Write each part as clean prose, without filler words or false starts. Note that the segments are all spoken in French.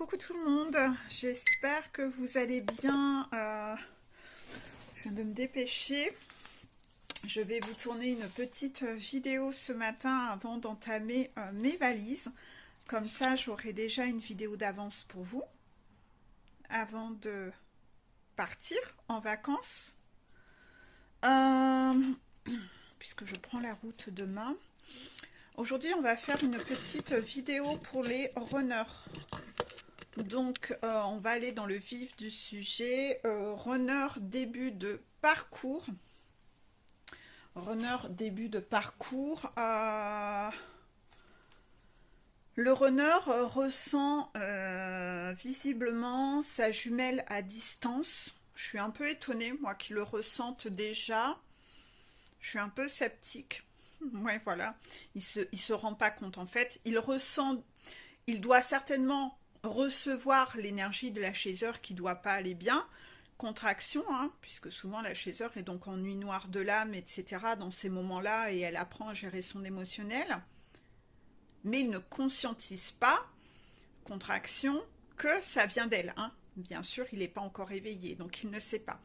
Coucou tout le monde, j'espère que vous allez bien. Je viens de me dépêcher. Je vais vous tourner une petite vidéo ce matin avant d'entamer mes valises. Comme ça, j'aurai déjà une vidéo d'avance pour vous avant de partir en vacances. Puisque je prends la route demain. Aujourd'hui, on va faire une petite vidéo pour les runners. Donc, on va aller dans le vif du sujet. Runner début de parcours. Runner début de parcours. Le runner ressent visiblement sa jumelle à distance. Je suis un peu étonnée, moi, qui le ressente déjà. Je suis un peu sceptique. Ouais, voilà. Il se rend pas compte, en fait. Il ressent... Il doit certainement recevoir l'énergie de la chaiseur qui ne doit pas aller bien. Contraction, hein, puisque souvent la chaiseur est donc en nuit noire de l'âme, etc. dans ces moments-là, et elle apprend à gérer son émotionnel. Mais il ne conscientise pas, contraction, que ça vient d'elle. Hein. Bien sûr, il n'est pas encore éveillé, donc il ne sait pas.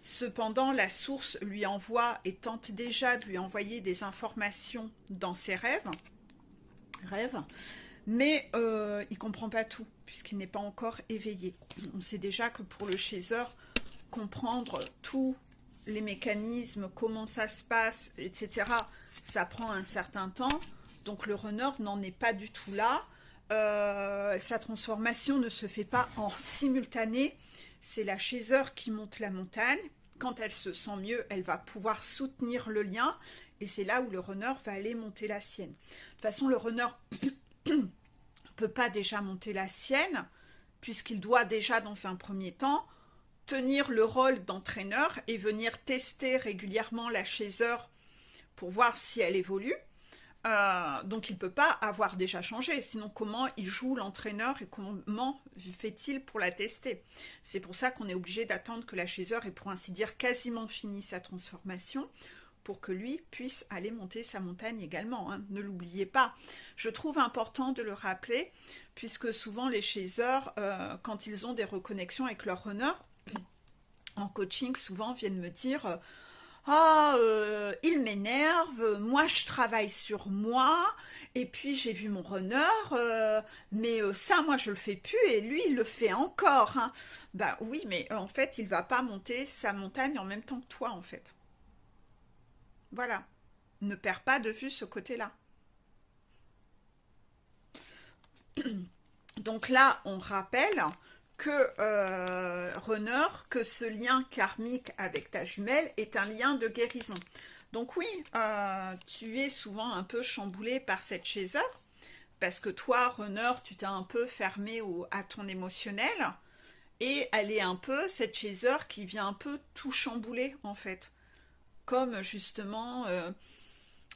Cependant, la source lui envoie et tente déjà de lui envoyer des informations dans ses rêves. Mais il ne comprend pas tout, puisqu'il n'est pas encore éveillé. On sait déjà que pour le chaser, comprendre tous les mécanismes, comment ça se passe, etc., ça prend un certain temps. Donc le runner n'en est pas du tout là. Sa transformation ne se fait pas en simultané. C'est la chaser qui monte la montagne. Quand elle se sent mieux, elle va pouvoir soutenir le lien. Et c'est là où le runner va aller monter la sienne. De toute façon, le runner ne peut pas déjà monter la sienne, puisqu'il doit déjà, dans un premier temps, tenir le rôle d'entraîneur et venir tester régulièrement la chaser pour voir si elle évolue. Donc il ne peut pas avoir déjà changé, sinon comment il joue l'entraîneur et comment fait-il pour la tester? C'est pour ça qu'on est obligé d'attendre que la chaser ait pour ainsi dire quasiment fini sa transformation pour que lui puisse aller monter sa montagne également, hein. Ne l'oubliez pas. Je trouve important de le rappeler, puisque souvent les chasers, quand ils ont des reconnexions avec leur runner, en coaching, souvent viennent me dire il m'énerve, moi je travaille sur moi, et puis j'ai vu mon runner, mais ça moi je le fais plus, et lui il le fait encore. Hein. Bah oui, mais en fait il va pas monter sa montagne en même temps que toi en fait. Voilà, ne perds pas de vue ce côté-là. Donc là, on rappelle que runner, que ce lien karmique avec ta jumelle est un lien de guérison. Donc oui, tu es souvent un peu chamboulé par cette chaser, parce que toi, runner, tu t'es un peu fermé à ton émotionnel, et elle est un peu cette chaser qui vient un peu tout chambouler en fait. Comme justement,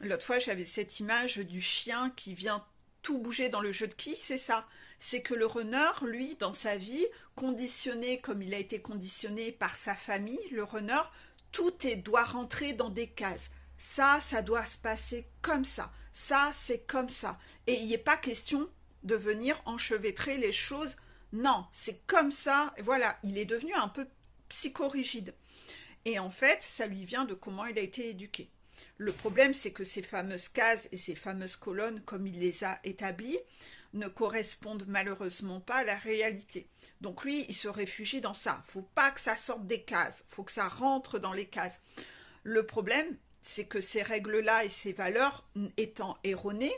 l'autre fois j'avais cette image du chien qui vient tout bouger dans le jeu de qui, c'est ça. C'est que le runner, lui, dans sa vie, conditionné comme il a été conditionné par sa famille, le runner, doit rentrer dans des cases. Ça doit se passer comme ça. Ça, c'est comme ça. Et il n'est pas question de venir enchevêtrer les choses. Non, c'est comme ça. Et voilà, il est devenu un peu psychorigide. Et en fait, ça lui vient de comment il a été éduqué. Le problème, c'est que ces fameuses cases et ces fameuses colonnes, comme il les a établies, ne correspondent malheureusement pas à la réalité. Donc lui, il se réfugie dans ça. Il ne faut pas que ça sorte des cases. Il faut que ça rentre dans les cases. Le problème, c'est que ces règles-là et ces valeurs étant erronées,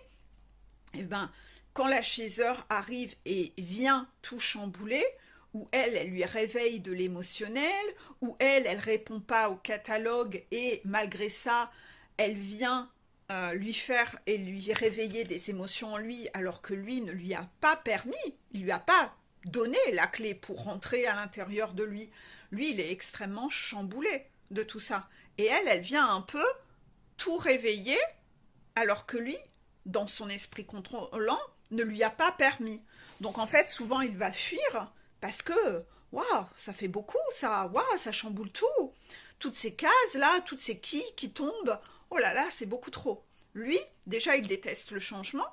eh ben, quand la chaser arrive et vient tout chambouler, où elle lui réveille de l'émotionnel, où elle répond pas au catalogue et malgré ça, elle vient lui faire et lui réveiller des émotions en lui alors que lui ne lui a pas permis, il lui a pas donné la clé pour rentrer à l'intérieur de lui. Lui, il est extrêmement chamboulé de tout ça. Et elle vient un peu tout réveiller alors que lui, dans son esprit contrôlant, ne lui a pas permis. Donc en fait, souvent, il va fuir parce que, waouh, ça fait beaucoup, ça, waouh, ça chamboule tout. Toutes ces cases-là, toutes ces qui tombent, oh là là, c'est beaucoup trop. Lui, déjà, il déteste le changement.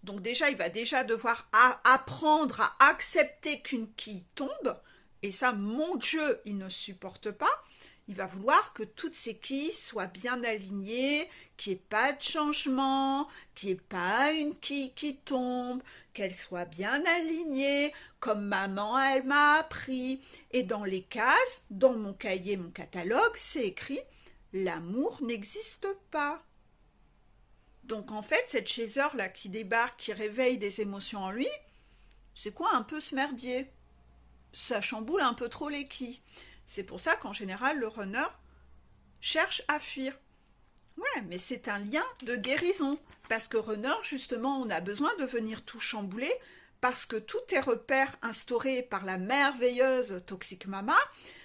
Donc déjà, il va déjà devoir apprendre à accepter qu'une quille tombe. Et ça, mon Dieu, il ne supporte pas. Il va vouloir que toutes ces quilles soient bien alignées, qu'il n'y ait pas de changement, qu'il n'y ait pas une quille qui tombe, qu'elle soit bien alignée, comme maman, elle m'a appris. Et dans les cases, dans mon cahier, mon catalogue, c'est écrit « L'amour n'existe pas ». Donc en fait, cette chaiseur-là qui débarque, qui réveille des émotions en lui, c'est quoi un peu ce merdier? Ça chamboule un peu trop les quilles. C'est pour ça qu'en général, le runner cherche à fuir. Ouais, mais c'est un lien de guérison. Parce que runner, justement, on a besoin de venir tout chambouler parce que tous tes repères instaurés par la merveilleuse Toxic Mama,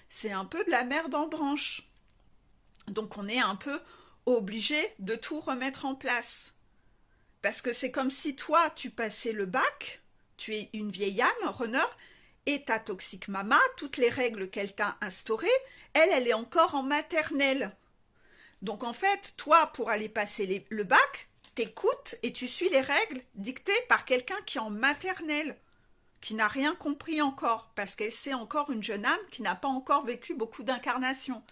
c'est un peu de la merde en branche. Donc on est un peu obligé de tout remettre en place. Parce que c'est comme si toi, tu passais le bac, tu es une vieille âme, runner, et ta Toxic Mama, toutes les règles qu'elle t'a instaurées, elle est encore en maternelle. Donc en fait, toi, pour aller passer le bac, t'écoutes et tu suis les règles dictées par quelqu'un qui est en maternelle, qui n'a rien compris encore, parce qu'elle c'est encore une jeune âme qui n'a pas encore vécu beaucoup d'incarnations.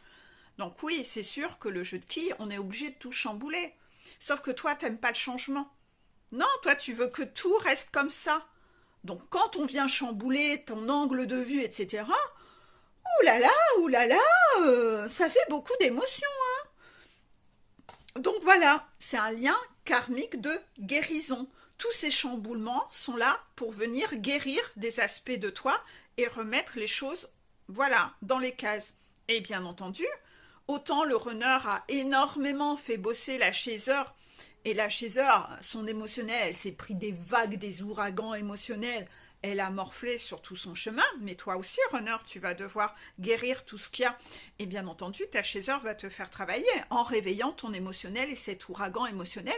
Donc oui, c'est sûr que le jeu de quilles, on est obligé de tout chambouler. Sauf que toi, t'aimes pas le changement. Non, toi, tu veux que tout reste comme ça. Donc quand on vient chambouler ton angle de vue, etc., ouh là là, ça fait beaucoup d'émotions. Donc voilà, c'est un lien karmique de guérison. Tous ces chamboulements sont là pour venir guérir des aspects de toi et remettre les choses, voilà, dans les cases. Et bien entendu, autant le runner a énormément fait bosser la chaiseur, et la chaiseur, son émotionnel, elle s'est pris des vagues, des ouragans émotionnels, elle a morflé sur tout son chemin, mais toi aussi, runner, tu vas devoir guérir tout ce qu'il y a. Et bien entendu, ta chaiseur va te faire travailler en réveillant ton émotionnel et cet ouragan émotionnel,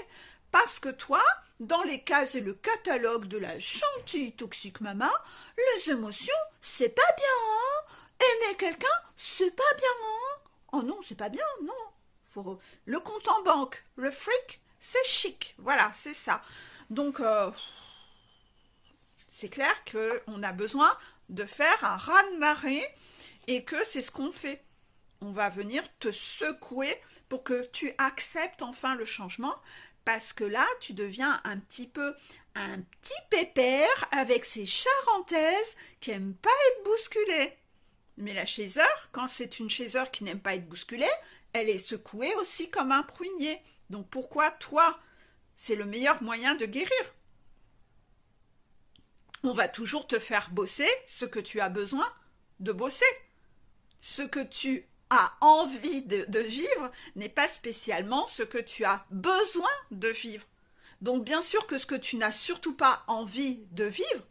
parce que toi, dans les cases et le catalogue de la gentille Toxic Mama, les émotions, c'est pas bien, hein? Aimer quelqu'un, c'est pas bien, hein? Oh non, c'est pas bien, non. Faut... Le compte en banque, le fric, c'est chic. Voilà, c'est ça. Donc, c'est clair qu'on a besoin de faire un raz-de-marée et que c'est ce qu'on fait. On va venir te secouer pour que tu acceptes enfin le changement, parce que là, tu deviens un petit pépère avec ses charentaises qui n'aiment pas être bousculées. Mais la chaiseur, quand c'est une chaiseur qui n'aime pas être bousculée, elle est secouée aussi comme un prunier. Donc pourquoi toi, c'est le meilleur moyen de guérir? On va toujours te faire bosser ce que tu as besoin de bosser. Ce que tu as envie de vivre n'est pas spécialement ce que tu as besoin de vivre. Donc bien sûr que ce que tu n'as surtout pas envie de vivre,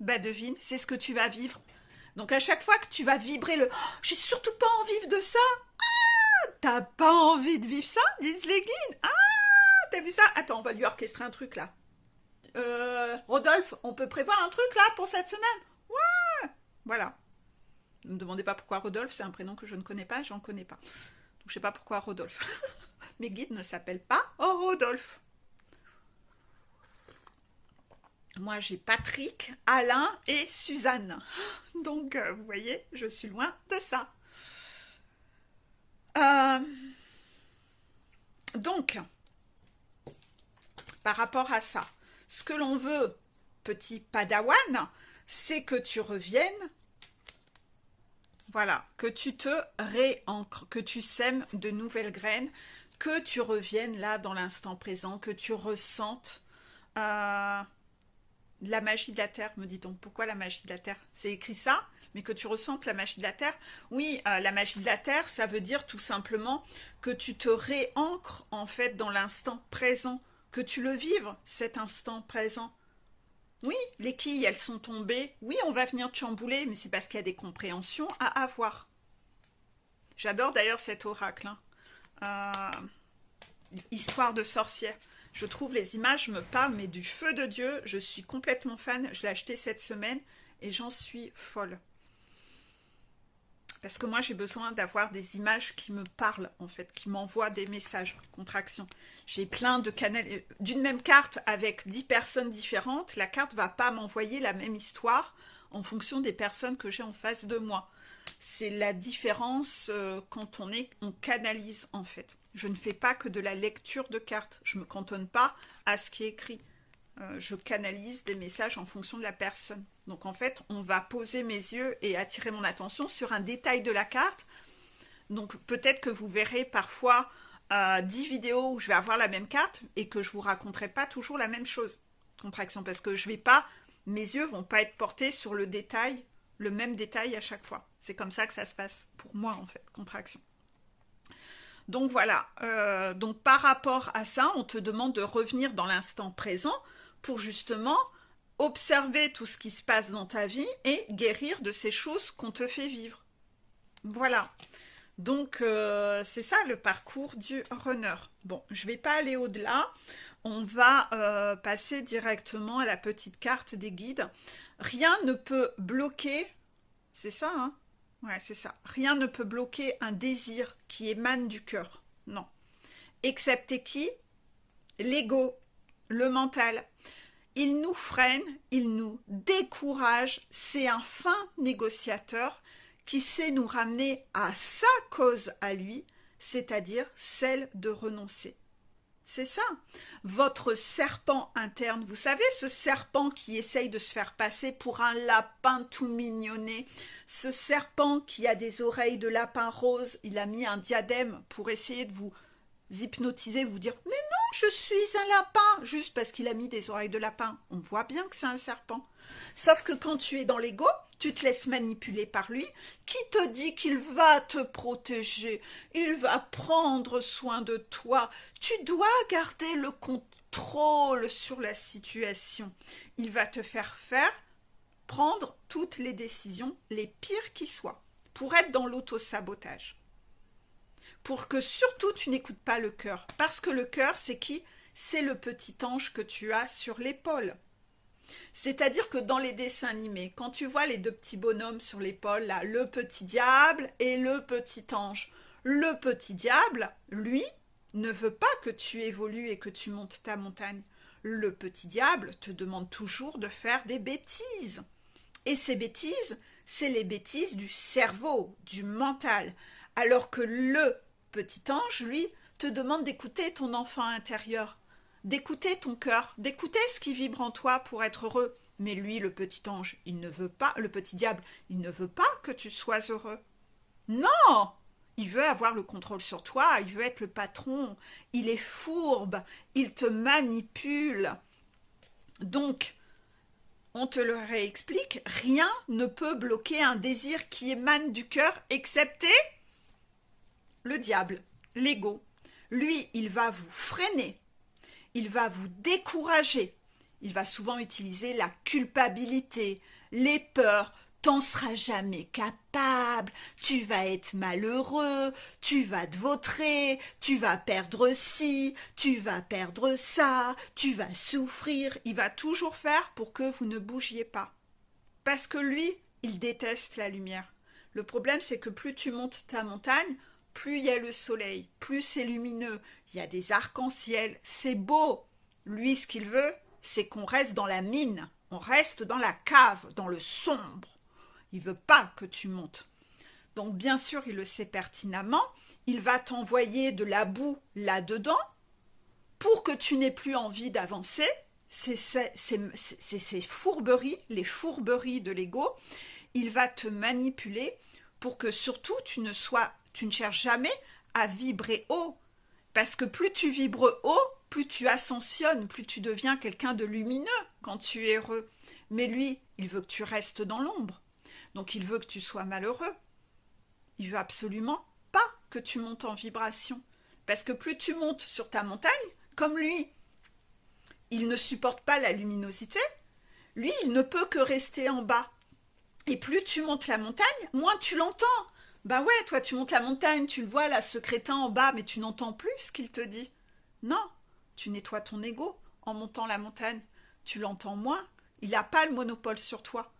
devine, c'est ce que tu vas vivre. Donc à chaque fois que tu vas vibrer le oh, « j'ai surtout pas envie de ça », ah, t'as pas envie de vivre ça, disent les guides. Ah, t'as vu ça? Attends, on va lui orchestrer un truc là. Rodolphe, on peut prévoir un truc là pour cette semaine? Ouais. Voilà. Ne me demandez pas pourquoi Rodolphe, c'est un prénom que je ne connais pas, j'en connais pas. Donc je sais pas pourquoi Rodolphe. Mes guides ne s'appellent pas Rodolphe. Moi, j'ai Patrick, Alain et Suzanne. Donc, vous voyez, je suis loin de ça. Donc, par rapport à ça, ce que l'on veut, petit padawan, c'est que tu reviennes, voilà, que tu te réancres, que tu sèmes de nouvelles graines, que tu reviennes là dans l'instant présent, que tu ressentes... la magie de la Terre, me dit-on. Pourquoi la magie de la Terre? C'est écrit ça, mais que tu ressentes la magie de la Terre. Oui, la magie de la Terre, ça veut dire tout simplement que tu te réancres en fait dans l'instant présent, que tu le vives, cet instant présent. Oui, les quilles, elles sont tombées. Oui, on va venir te chambouler, mais c'est parce qu'il y a des compréhensions à avoir. J'adore d'ailleurs cet oracle. Histoire de sorcière. Je trouve les images me parlent, mais du feu de Dieu, je suis complètement fan. Je l'ai acheté cette semaine et j'en suis folle. Parce que moi, j'ai besoin d'avoir des images qui me parlent, en fait, qui m'envoient des messages, contraction. J'ai plein de canaux, d'une même carte avec 10 personnes différentes, la carte va pas m'envoyer la même histoire en fonction des personnes que j'ai en face de moi. C'est la différence quand on canalise, en fait. Je ne fais pas que de la lecture de cartes, je me cantonne pas à ce qui est écrit. Je canalise des messages en fonction de la personne. Donc en fait, on va poser mes yeux et attirer mon attention sur un détail de la carte. Donc peut-être que vous verrez parfois 10 vidéos où je vais avoir la même carte et que je vous raconterai pas toujours la même chose. Contraction, parce que je vais pas, mes yeux vont pas être portés sur le détail, le même détail à chaque fois. C'est comme ça que ça se passe pour moi en fait, contraction. Donc voilà, donc par rapport à ça, on te demande de revenir dans l'instant présent pour justement observer tout ce qui se passe dans ta vie et guérir de ces choses qu'on te fait vivre. Voilà. Donc c'est ça le parcours du runner. Bon, je ne vais pas aller au-delà. On va passer directement à la petite carte des guides. Rien ne peut bloquer, c'est ça, hein? Ouais, c'est ça. Rien ne peut bloquer un désir qui émane du cœur. Non. Excepté qui? L'ego, le mental. Il nous freine, il nous décourage. C'est un fin négociateur qui sait nous ramener à sa cause à lui, c'est-à-dire celle de renoncer. C'est ça. Votre serpent interne, vous savez, ce serpent qui essaye de se faire passer pour un lapin tout mignonné, ce serpent qui a des oreilles de lapin rose, il a mis un diadème pour essayer de vous hypnotiser, vous dire « Mais non, je suis un lapin !» juste parce qu'il a mis des oreilles de lapin. On voit bien que c'est un serpent. Sauf que quand tu es dans l'ego, tu te laisses manipuler par lui, qui te dit qu'il va te protéger, il va prendre soin de toi. Tu dois garder le contrôle sur la situation. Il va te faire prendre toutes les décisions, les pires qui soient, pour être dans l'auto-sabotage. Pour que surtout tu n'écoutes pas le cœur. Parce que le cœur, c'est qui? C'est le petit ange que tu as sur l'épaule. C'est-à-dire que dans les dessins animés, quand tu vois les deux petits bonhommes sur l'épaule, là, le petit diable et le petit ange, le petit diable, lui, ne veut pas que tu évolues et que tu montes ta montagne. Le petit diable te demande toujours de faire des bêtises. Et ces bêtises, c'est les bêtises du cerveau, du mental. Alors que le petit ange, lui, te demande d'écouter ton enfant intérieur, d'écouter ton cœur, d'écouter ce qui vibre en toi pour être heureux. Mais lui, le petit ange, il ne veut pas, le petit diable, il ne veut pas que tu sois heureux. Non! Il veut avoir le contrôle sur toi, il veut être le patron, il est fourbe, il te manipule. Donc, on te le réexplique, rien ne peut bloquer un désir qui émane du cœur, excepté le diable, l'ego. Lui, il va vous freiner, il va vous décourager, il va souvent utiliser la culpabilité, les peurs. T'en seras jamais capable, tu vas être malheureux, tu vas te vautrer, tu vas perdre ci, tu vas perdre ça, tu vas souffrir. Il va toujours faire pour que vous ne bougiez pas. Parce que lui, il déteste la lumière. Le problème, c'est que plus tu montes ta montagne, plus il y a le soleil, plus c'est lumineux, il y a des arcs-en-ciel, c'est beau. Lui, ce qu'il veut, c'est qu'on reste dans la mine, on reste dans la cave, dans le sombre. Il ne veut pas que tu montes. Donc bien sûr, il le sait pertinemment, il va t'envoyer de la boue là-dedans pour que tu n'aies plus envie d'avancer. C'est ces fourberies, les fourberies de l'ego. Il va te manipuler pour que surtout tu ne cherches jamais à vibrer haut. Parce que plus tu vibres haut, plus tu ascensionnes, plus tu deviens quelqu'un de lumineux quand tu es heureux. Mais lui, il veut que tu restes dans l'ombre. Donc il veut que tu sois malheureux. Il veut absolument pas que tu montes en vibration. Parce que plus tu montes sur ta montagne, comme lui, il ne supporte pas la luminosité, lui, il ne peut que rester en bas. Et plus tu montes la montagne, moins tu l'entends. Bah ouais, toi tu montes la montagne, tu le vois là, ce crétin en bas, mais tu n'entends plus ce qu'il te dit. Non, tu nettoies ton ego en montant la montagne. Tu l'entends moins, il n'a pas le monopole sur toi.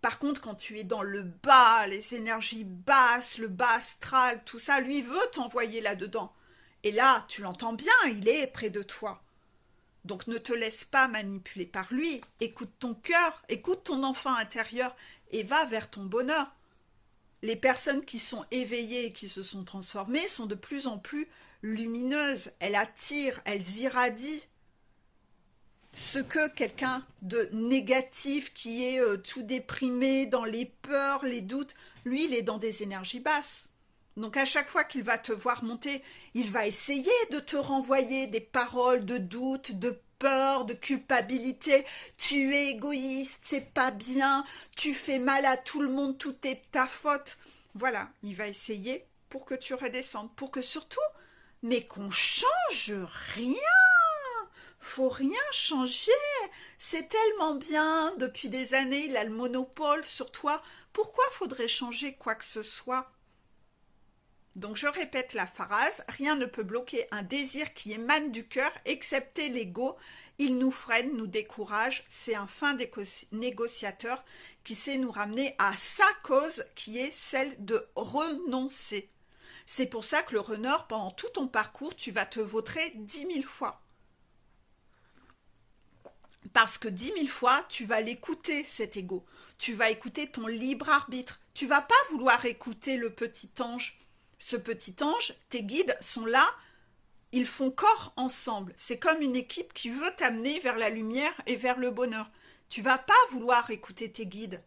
Par contre, quand tu es dans le bas, les énergies basses, le bas astral, tout ça, lui veut t'envoyer là-dedans. Et là, tu l'entends bien, il est près de toi. Donc ne te laisse pas manipuler par lui. Écoute ton cœur, écoute ton enfant intérieur et va vers ton bonheur. Les personnes qui sont éveillées et qui se sont transformées sont de plus en plus lumineuses. Elles attirent, elles irradient. Ce que quelqu'un de négatif, qui est tout déprimé, dans les peurs, les doutes, lui, il est dans des énergies basses. Donc à chaque fois qu'il va te voir monter, il va essayer de te renvoyer des paroles de doute, de peur, de culpabilité. Tu es égoïste, c'est pas bien, tu fais mal à tout le monde, tout est ta faute. Voilà, il va essayer pour que tu redescendes, pour que surtout, mais qu'on change rien. Faut rien changer. C'est tellement bien, depuis des années, il a le monopole sur toi. Pourquoi faudrait changer quoi que ce soit? Donc je répète la phrase, rien ne peut bloquer un désir qui émane du cœur, excepté l'ego. Il nous freine, nous décourage. C'est un fin négociateur qui sait nous ramener à sa cause, qui est celle de renoncer. C'est pour ça que le runner, pendant tout ton parcours, tu vas te vautrer 10 000 fois. Parce que 10 000 fois, tu vas l'écouter, cet ego. Tu vas écouter ton libre arbitre. Tu vas pas vouloir écouter le petit ange. Ce petit ange, tes guides sont là, ils font corps ensemble. C'est comme une équipe qui veut t'amener vers la lumière et vers le bonheur. Tu vas pas vouloir écouter tes guides.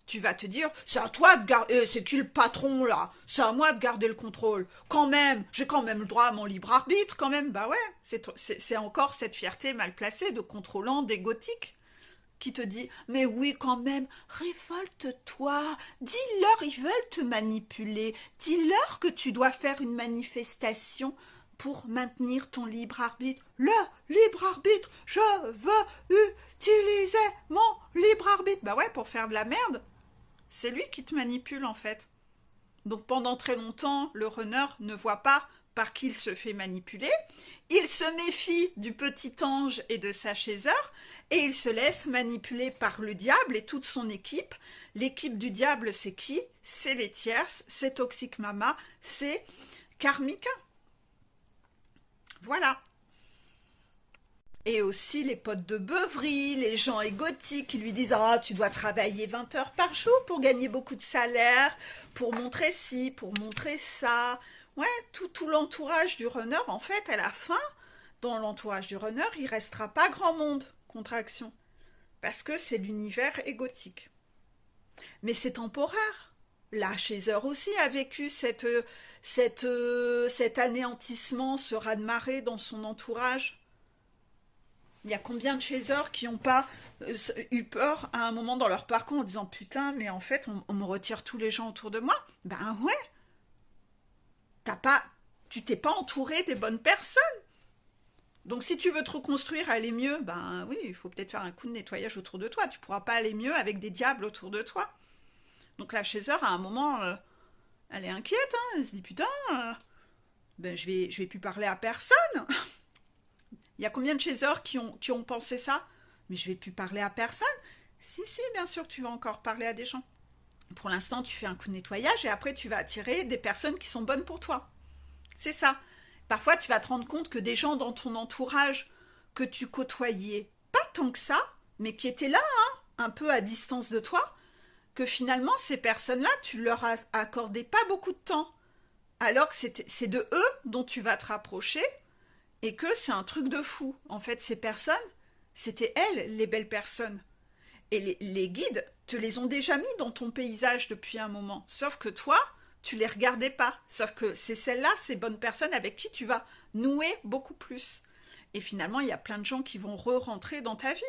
Tu vas te dire, c'est à toi de garder, c'est qui le patron là? C'est à moi de garder le contrôle. Quand même, j'ai quand même le droit à mon libre arbitre, quand même. Bah ouais, c'est encore cette fierté mal placée de contrôlant, d'égotique, qui te dit, mais oui, quand même, révolte-toi, dis-leur, ils veulent te manipuler, dis-leur que tu dois faire une manifestation pour maintenir ton libre arbitre. Le libre arbitre, je veux utiliser mon libre arbitre. Bah ouais, pour faire de la merde, c'est lui qui te manipule en fait. Donc pendant très longtemps, le runner ne voit pas par qui il se fait manipuler, il se méfie du petit ange et de sa chaiseur, et il se laisse manipuler par le diable et toute son équipe. L'équipe du diable, c'est qui? C'est les tierces, c'est Toxic Mama, c'est Karmika. Voilà. Et aussi les potes de beuverie, les gens égotiques qui lui disent « Ah, tu dois travailler 20 heures par jour pour gagner beaucoup de salaire, pour montrer ci, pour montrer ça. » Ouais, tout l'entourage du runner, en fait, à la fin, dans l'entourage du runner, il restera pas grand monde, contraction. Parce que c'est l'univers égotique. Mais c'est temporaire. La Chaser aussi a vécu cet anéantissement, ce raz-de-marée dans son entourage. Il y a combien de chasers qui n'ont pas eu peur à un moment dans leur parcours en disant « Putain, mais en fait, on me retire tous les gens autour de moi ?» Ben ouais. Tu t'es pas entouré des bonnes personnes. Donc si tu veux te reconstruire, aller mieux, ben oui, il faut peut-être faire un coup de nettoyage autour de toi. Tu pourras pas aller mieux avec des diables autour de toi. Donc la Chaser, à un moment, elle est inquiète. Hein, elle se dit « Putain, ben je vais plus parler à personne. » Il y a combien de chasers qui ont pensé ça? Mais je vais plus parler à personne. Si, bien sûr, tu vas encore parler à des gens. Pour l'instant, tu fais un coup de nettoyage et après, tu vas attirer des personnes qui sont bonnes pour toi. C'est ça. Parfois, tu vas te rendre compte que des gens dans ton entourage que tu côtoyais pas tant que ça, mais qui étaient là, hein, un peu à distance de toi, que finalement, ces personnes-là, tu leur as accordé pas beaucoup de temps. Alors que c'est de eux dont tu vas te rapprocher et que c'est un truc de fou. En fait, ces personnes, c'était elles, les belles personnes. Et les guides te les ont déjà mis dans ton paysage depuis un moment. Sauf que toi, tu les regardais pas. Sauf que c'est celles-là, ces bonnes personnes avec qui tu vas nouer beaucoup plus. Et finalement, il y a plein de gens qui vont re-rentrer dans ta vie.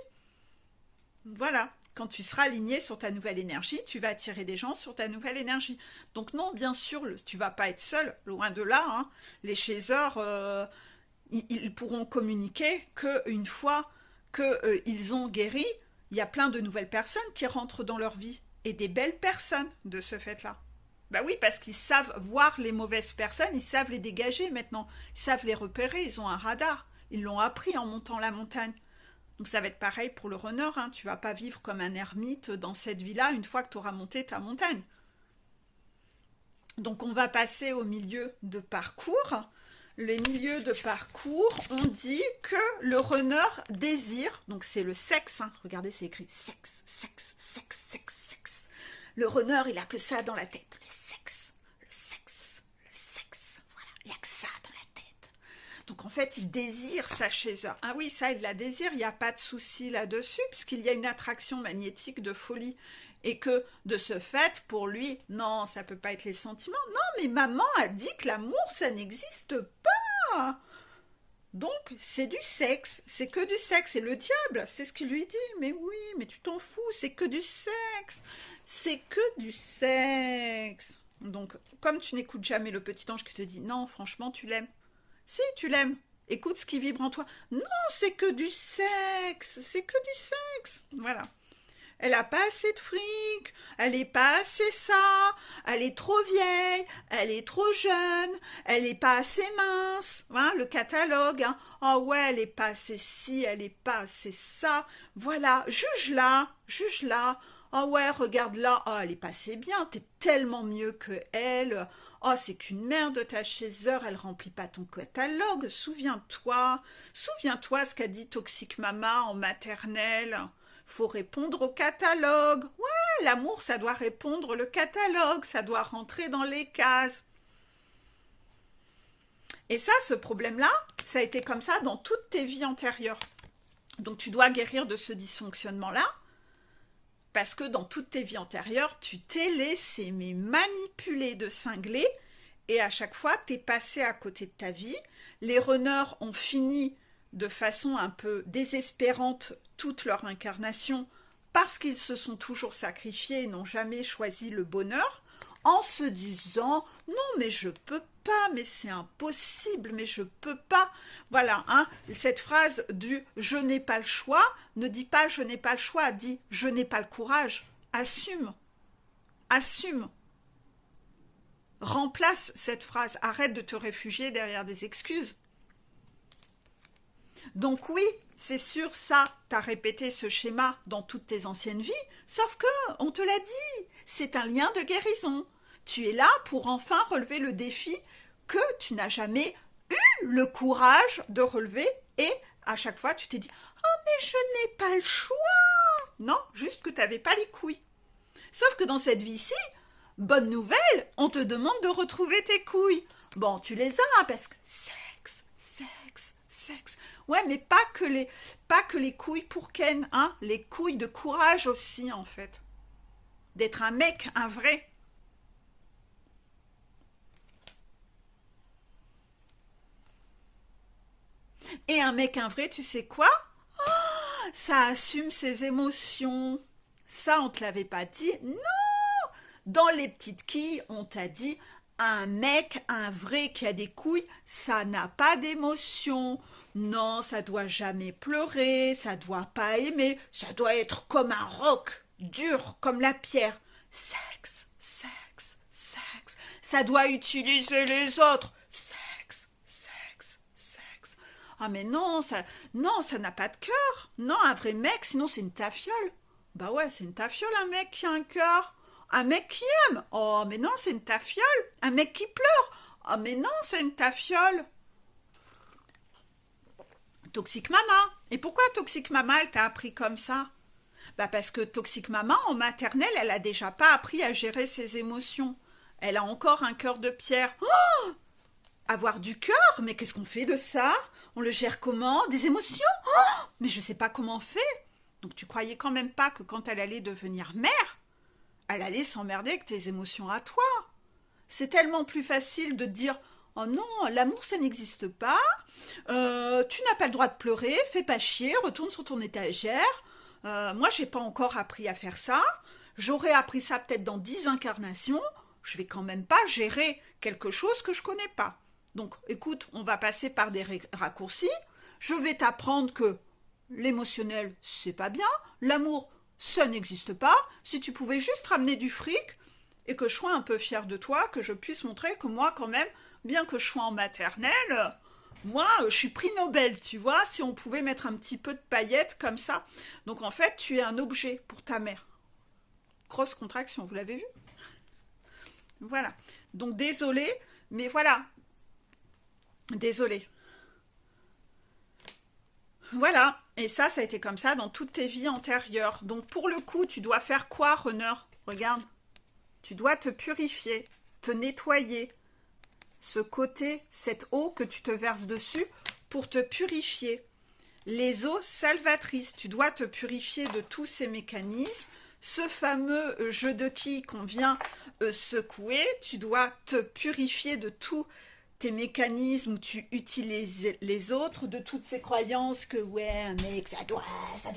Voilà. Quand tu seras aligné sur ta nouvelle énergie, tu vas attirer des gens sur ta nouvelle énergie. Donc non, bien sûr, tu vas pas être seul, loin de là. Hein. Les chasers, ils pourront communiquer qu'une fois qu'ils ont guéri, il y a plein de nouvelles personnes qui rentrent dans leur vie. Et des belles personnes de ce fait-là. Bah oui, parce qu'ils savent voir les mauvaises personnes, ils savent les dégager maintenant. Ils savent les repérer, ils ont un radar. Ils l'ont appris en montant la montagne. Donc ça va être pareil pour le runner, hein. Tu vas pas vivre comme un ermite dans cette vie-là une fois que tu auras monté ta montagne. Donc on va passer au milieu de parcours. Les milieux de parcours, on dit que le runner désire, donc c'est le sexe, hein. Regardez, c'est écrit sexe, sexe, sexe, sexe, sexe. Le runner, il a que ça dans la tête, le sexe, le sexe, le sexe. Voilà, il n'y a que ça dans la tête. Donc en fait, il désire sa chaiseur. Ah oui, ça, il la désire, il n'y a pas de souci là-dessus, puisqu'il y a une attraction magnétique de folie. Et que de ce fait, pour lui, non, ça peut pas être les sentiments. Non, mais maman a dit que l'amour, ça n'existe pas. Donc, c'est du sexe, c'est que du sexe. Et le diable, c'est ce qu'il lui dit. Mais oui, mais tu t'en fous, c'est que du sexe. C'est que du sexe. Donc, comme tu n'écoutes jamais le petit ange qui te dit, non, franchement, tu l'aimes. Si, tu l'aimes. Écoute ce qui vibre en toi. Non, c'est que du sexe. C'est que du sexe. Voilà. Elle n'a pas assez de fric, elle n'est pas assez ça, elle est trop vieille, elle est trop jeune, elle n'est pas assez mince, hein, le catalogue, hein. Oh ouais, elle n'est pas assez ci, elle n'est pas assez ça, voilà, juge-la, juge-la, oh ouais, regarde-la, oh elle est pas assez bien, t'es tellement mieux que elle, oh c'est qu'une merde ta chaiseur, elle remplit pas ton catalogue, souviens-toi ce qu'a dit Toxic Mama en maternelle. Faut répondre au catalogue. Ouais, l'amour, ça doit répondre le catalogue, ça doit rentrer dans les cases. Et ça, ce problème-là, ça a été comme ça dans toutes tes vies antérieures. Donc tu dois guérir de ce dysfonctionnement-là, parce que dans toutes tes vies antérieures, tu t'es laissé manipuler de cinglé, et à chaque fois, t'es passé à côté de ta vie. Les runners ont fini de façon un peu désespérante toute leur incarnation parce qu'ils se sont toujours sacrifiés et n'ont jamais choisi le bonheur en se disant non mais je peux pas, mais c'est impossible, mais je peux pas. Voilà, hein, cette phrase du je n'ai pas le choix ne dit pas je n'ai pas le choix, dit je n'ai pas le courage. Assume, assume. Remplace cette phrase, arrête de te réfugier derrière des excuses. Donc oui, c'est sûr, ça, t'as répété ce schéma dans toutes tes anciennes vies, sauf que, on te l'a dit, c'est un lien de guérison. Tu es là pour enfin relever le défi que tu n'as jamais eu le courage de relever et à chaque fois tu t'es dit « Oh mais je n'ai pas le choix !» Non, juste que tu n'avais pas les couilles. Sauf que dans cette vie-ci, bonne nouvelle, on te demande de retrouver tes couilles. Bon, tu les as parce que sexe, sexe, sexe. Ouais, mais pas que les couilles pour Ken, hein, les couilles de courage aussi, en fait. D'être un mec, un vrai. Et un mec, un vrai, tu sais quoi? Oh, ça assume ses émotions. Ça, on te l'avait pas dit. Non! Dans les petites quilles, on t'a dit un mec, un vrai qui a des couilles, ça n'a pas d'émotion. Non, ça doit jamais pleurer, ça doit pas aimer, ça doit être comme un roc, dur comme la pierre. Sexe, sexe, sexe. Ça doit utiliser les autres. Sexe, sexe, sexe. Ah mais non, ça n'a pas de cœur. Non, un vrai mec, sinon c'est une tafiole. Bah ouais, c'est une tafiole un mec qui a un cœur. Un mec qui aime. Oh, mais non, c'est une tafiole. Un mec qui pleure. Oh, mais non, c'est une tafiole. Toxic Mama. Et pourquoi Toxic Mama, elle t'a appris comme ça? Bah parce que Toxic Mama, en maternelle, elle a déjà pas appris à gérer ses émotions. Elle a encore un cœur de pierre. Oh, avoir du cœur? Mais qu'est-ce qu'on fait de ça? On le gère comment? Des émotions? Oh, mais je sais pas comment on fait. Donc tu croyais quand même pas que quand elle allait devenir mère, elle allait s'emmerder avec tes émotions à toi. C'est tellement plus facile de te dire « Oh non, l'amour, ça n'existe pas. Tu n'as pas le droit de pleurer. Fais pas chier. Retourne sur ton étagère. Moi, j'ai pas encore appris à faire ça. J'aurais appris ça peut-être dans 10 incarnations. Je vais quand même pas gérer quelque chose que je connais pas. Donc, écoute, on va passer par des raccourcis. Je vais t'apprendre que l'émotionnel, c'est pas bien. L'amour, ça n'existe pas. Si tu pouvais juste ramener du fric et que je sois un peu fière de toi, que je puisse montrer que moi, quand même, bien que je sois en maternelle, Moi, je suis prix Nobel, tu vois, si on pouvait mettre un petit peu de paillettes comme ça. Donc en fait, tu es un objet pour ta mère. Grosse contraction, vous l'avez vu? Voilà. Donc désolé, mais voilà. Désolé. Voilà. Et ça a été comme ça dans toutes tes vies antérieures. Donc pour le coup, tu dois faire quoi, Runner? Regarde. Tu dois te purifier, te nettoyer. Ce côté, cette eau que tu te verses dessus pour te purifier. Les eaux salvatrices, tu dois te purifier de tous ces mécanismes. Ce fameux jeu de quilles qu'on vient secouer, tu dois te purifier de tous tes mécanismes où tu utilises les autres, de toutes ces croyances que ouais, un mec, ça doit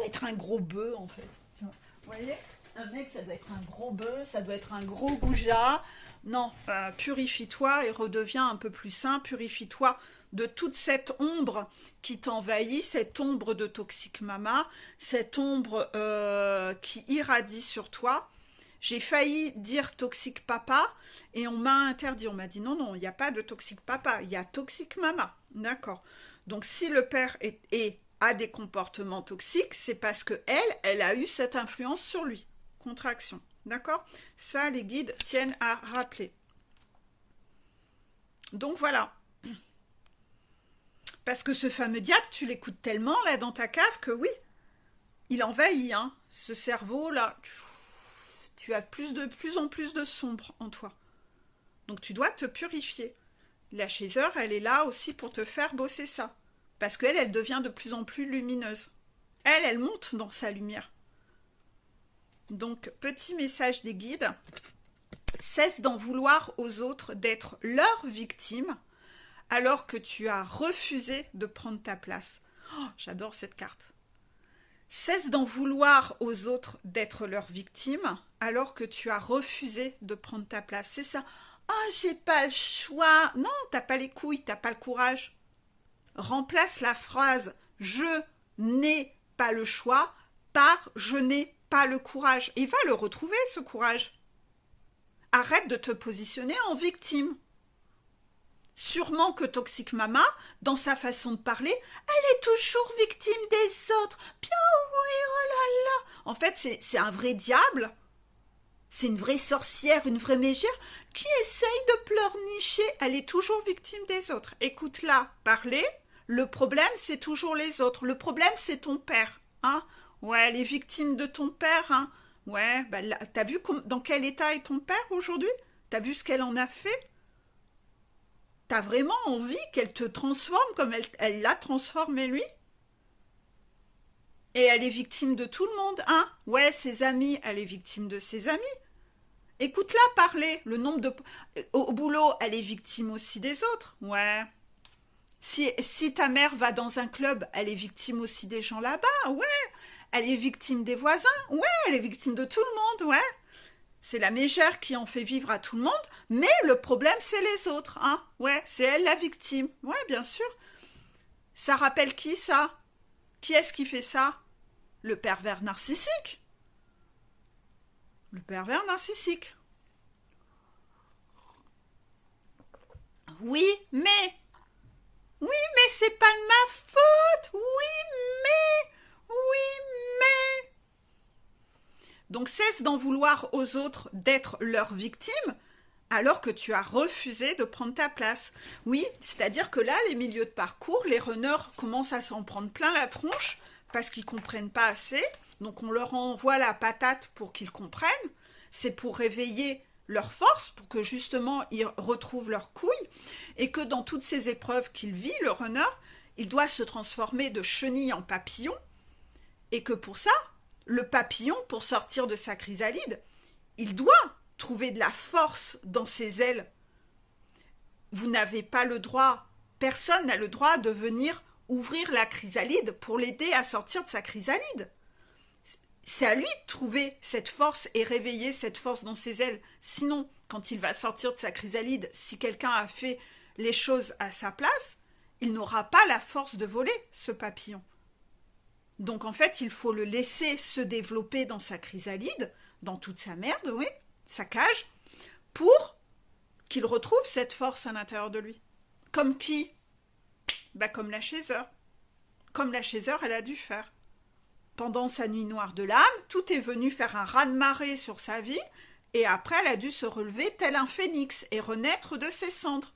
être un gros bœuf en fait. Vous voyez? Un mec, ça doit être un gros bœuf, ça doit être un gros goujat. Non, purifie-toi et redeviens un peu plus sain. Purifie-toi de toute cette ombre qui t'envahit, cette ombre de toxique mama, cette ombre qui irradie sur toi. J'ai failli dire toxique papa et on m'a interdit. On m'a dit non, il n'y a pas de toxique papa, il y a toxique mama. D'accord. Donc si le père a des comportements toxiques, c'est parce que elle a eu cette influence sur lui. Contraction. D'accord? Ça, les guides tiennent à rappeler. Donc voilà. Parce que ce fameux diable, tu l'écoutes tellement là dans ta cave que oui, il envahit, hein. Ce cerveau-là, tu as de plus en plus de sombre en toi. Donc tu dois te purifier. La chaiseur, elle est là aussi pour te faire bosser ça. Parce qu'elle, elle devient de plus en plus lumineuse. Elle monte dans sa lumière. Donc, petit message des guides. Cesse d'en vouloir aux autres d'être leur victime alors que tu as refusé de prendre ta place. Oh, j'adore cette carte. Cesse d'en vouloir aux autres d'être leur victime alors que tu as refusé de prendre ta place. C'est ça. Ah, oh, j'ai pas le choix. Non, t'as pas les couilles, t'as pas le courage. Remplace la phrase « je n'ai pas le choix » par « je n'ai pas le courage ». Et va le retrouver, ce courage. Arrête de te positionner en victime. Sûrement que Toxic Mama, dans sa façon de parler, elle est toujours victime des autres. Bien oui, oh là là. En fait, c'est un vrai diable. C'est une vraie sorcière, une vraie mégère qui essaye de pleurnicher. Elle est toujours victime des autres. Écoute-la parler. Le problème, c'est toujours les autres. Le problème, c'est ton père. Hein? Ouais, elle est victime de ton père. Hein? Ouais, bah t'as vu dans quel état est ton père aujourd'hui? T'as vu ce qu'elle en a fait? T'as vraiment envie qu'elle te transforme comme elle l'a transformé lui? Et elle est victime de tout le monde, hein? Ouais, ses amis, elle est victime de ses amis. Écoute-la parler. Le nombre de... Au boulot, elle est victime aussi des autres. Ouais. Si ta mère va dans un club, elle est victime aussi des gens là-bas. Ouais. Elle est victime des voisins. Ouais, elle est victime de tout le monde. Ouais. C'est la mégère qui en fait vivre à tout le monde, mais le problème, c'est les autres. Hein? Ouais, c'est elle la victime. Ouais, bien sûr. Ça rappelle qui, ça? Qui est-ce qui fait ça? Le pervers narcissique. Le pervers narcissique. Oui, mais c'est pas de ma faute. Oui, mais. Donc cesse d'en vouloir aux autres d'être leur victime alors que tu as refusé de prendre ta place. Oui, c'est-à-dire que là, les milieux de parcours, les runners commencent à s'en prendre plein la tronche parce qu'ils comprennent pas assez. Donc on leur envoie la patate pour qu'ils comprennent. C'est pour réveiller leur force, pour que justement ils retrouvent leur couille et que dans toutes ces épreuves qu'il vit, le runner, il doit se transformer de chenille en papillon et que pour ça, le papillon, pour sortir de sa chrysalide, il doit trouver de la force dans ses ailes. Vous n'avez pas le droit, personne n'a le droit de venir ouvrir la chrysalide pour l'aider à sortir de sa chrysalide. C'est à lui de trouver cette force et réveiller cette force dans ses ailes. Sinon, quand il va sortir de sa chrysalide, si quelqu'un a fait les choses à sa place, il n'aura pas la force de voler, ce papillon. Donc en fait, il faut le laisser se développer dans sa chrysalide, dans toute sa merde, oui, sa cage, pour qu'il retrouve cette force à l'intérieur de lui. Comme qui? Bah comme la chasseur. Comme la chasseur, elle a dû faire. Pendant sa nuit noire de l'âme, tout est venu faire un raz-de-marée sur sa vie, et après elle a dû se relever tel un phénix et renaître de ses cendres.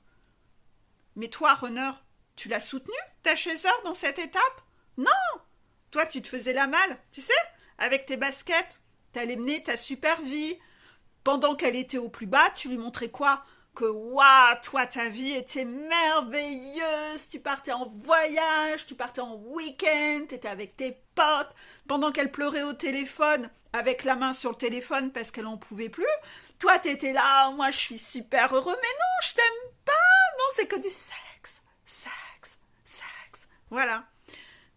Mais toi, Runner, tu l'as soutenu, ta chasseur, dans cette étape? Non! Toi, tu te faisais la malle, tu sais, avec tes baskets. T'allais mener ta super vie. Pendant qu'elle était au plus bas, tu lui montrais quoi? Que waouh, toi, ta vie était merveilleuse. Tu partais en voyage, tu partais en week-end, t'étais avec tes potes. Pendant qu'elle pleurait au téléphone, avec la main sur le téléphone parce qu'elle en pouvait plus, toi, t'étais là, moi, je suis super heureux. Mais non, je t'aime pas. Non, c'est que du sexe, sexe, sexe. Voilà.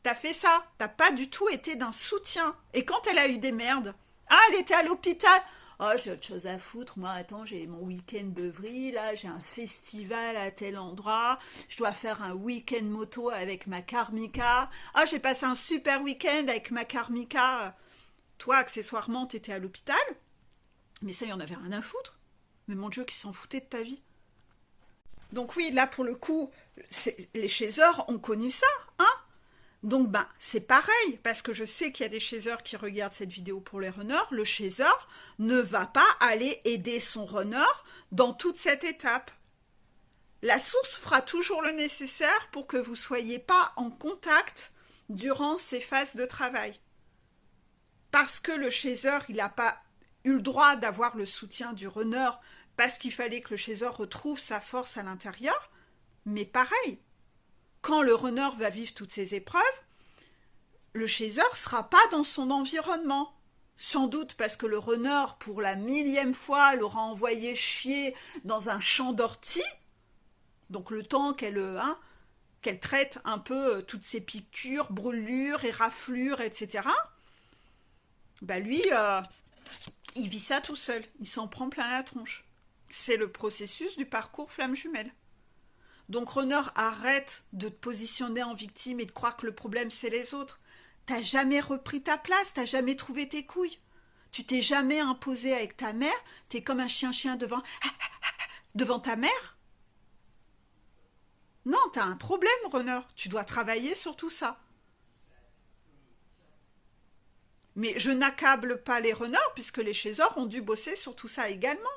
T'as fait ça. T'as pas du tout été d'un soutien. Et quand elle a eu des merdes, ah, elle était à l'hôpital. Oh, j'ai autre chose à foutre. Moi, attends, j'ai mon week-end Beuvry. Là, j'ai un festival à tel endroit. Je dois faire un week-end moto avec ma Karmika. Ah, j'ai passé un super week-end avec ma Karmika. Toi, accessoirement, t'étais à l'hôpital. Mais ça, il y en avait rien à foutre. Mais mon Dieu, qui s'en foutait de ta vie. Donc oui, là, pour le coup, les chasseurs ont connu ça, hein. Donc, ben, c'est pareil, parce que je sais qu'il y a des chasseurs qui regardent cette vidéo pour les runners. Le chasseur ne va pas aller aider son runner dans toute cette étape. La source fera toujours le nécessaire pour que vous ne soyez pas en contact durant ces phases de travail. Parce que le chasseur, il n'a pas eu le droit d'avoir le soutien du runner, parce qu'il fallait que le chasseur retrouve sa force à l'intérieur. Mais pareil, quand le runner va vivre toutes ces épreuves, le chaser ne sera pas dans son environnement. Sans doute parce que le runner, pour la 1000e fois, l'aura envoyé chier dans un champ d'ortie. Donc le temps qu'elle traite un peu toutes ses piqûres, brûlures, éraflures, etc. Bah lui, il vit ça tout seul. Il s'en prend plein la tronche. C'est le processus du parcours flamme jumelle. Donc runner, arrête de te positionner en victime et de croire que le problème c'est les autres. T'as jamais repris ta place, t'as jamais trouvé tes couilles. Tu t'es jamais imposé avec ta mère, t'es comme un chien devant ta mère. Non, t'as un problème, runner. Tu dois travailler sur tout ça. Mais je n'accable pas les runners puisque les chasseurs ont dû bosser sur tout ça également.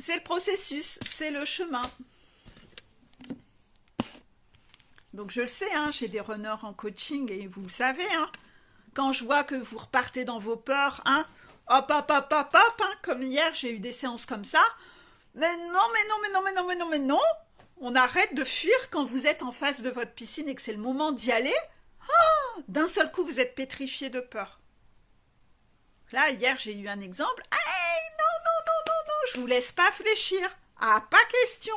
C'est le processus, c'est le chemin. Donc je le sais, hein, j'ai des runners en coaching et vous le savez, hein, quand je vois que vous repartez dans vos peurs, hein, hop, hop, hop, hop, hop, hein, comme hier, j'ai eu des séances comme ça. Mais non, mais non, mais non, mais non, mais non, mais non. On arrête de fuir quand vous êtes en face de votre piscine et que c'est le moment d'y aller. Oh, d'un seul coup, vous êtes pétrifié de peur. Là, hier, j'ai eu un exemple. Hey, non, je vous laisse pas fléchir. Ah, pas question.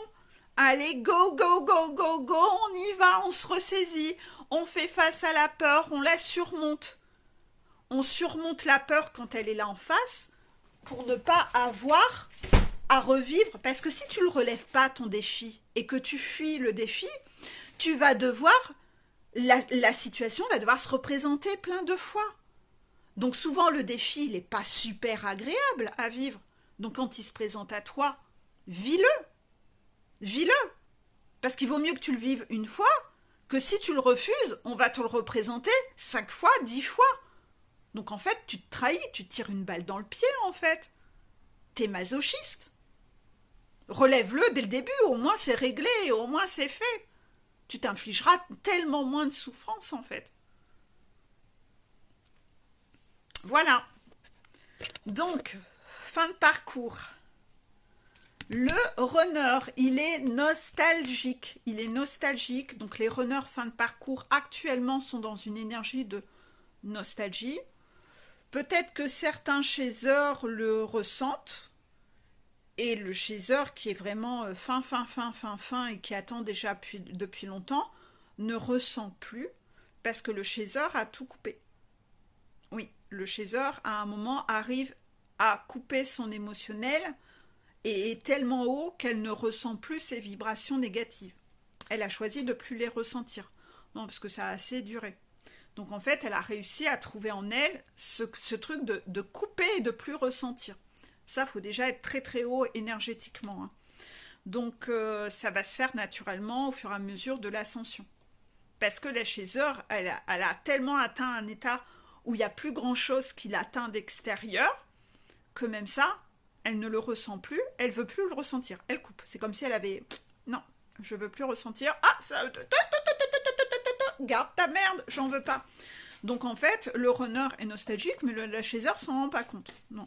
Allez, go, go, go, go, go, on y va, on se ressaisit. On fait face à la peur, on la surmonte. On surmonte la peur quand elle est là en face pour ne pas avoir à revivre. Parce que si tu ne relèves pas ton défi et que tu fuis le défi, tu vas devoir, la situation va devoir se représenter plein de fois. Donc souvent le défi, il n'est pas super agréable à vivre. Donc quand il se présente à toi, vis-le. Vis-le. Parce qu'il vaut mieux que tu le vives une fois que si tu le refuses, on va te le représenter 5 fois, 10 fois. Donc en fait, tu te trahis, tu te tires une balle dans le pied en fait. T'es masochiste. Relève-le dès le début, au moins c'est réglé, au moins c'est fait. Tu t'infligeras tellement moins de souffrance en fait. Voilà. Donc, fin de parcours. Le runner, il est nostalgique. Il est nostalgique. Donc, les runners fin de parcours actuellement sont dans une énergie de nostalgie. Peut-être que certains chasers le ressentent. Et le chaser qui est vraiment fin et qui attend déjà depuis longtemps ne ressent plus parce que le chaser a tout coupé. Oui, le chaser à un moment arrive à couper son émotionnel et est tellement haut qu'elle ne ressent plus ces vibrations négatives. Elle a choisi de ne plus les ressentir. Non, parce que ça a assez duré. Donc en fait, elle a réussi à trouver en elle ce truc de couper et de plus ressentir. Ça, il faut déjà être très très haut énergétiquement. Hein. Donc, ça va se faire naturellement au fur et à mesure de l'ascension. Parce que la chaiseur, elle a tellement atteint un état où il n'y a plus grand-chose qui l'atteint d'extérieur, que même ça, elle ne le ressent plus, elle veut plus le ressentir. Elle coupe. C'est comme si elle avait... Non, je veux plus ressentir. Ah, ça... Garde ta merde, j'en veux pas. Donc en fait, le runner est nostalgique, mais la chaiseur s'en rend pas compte. Non,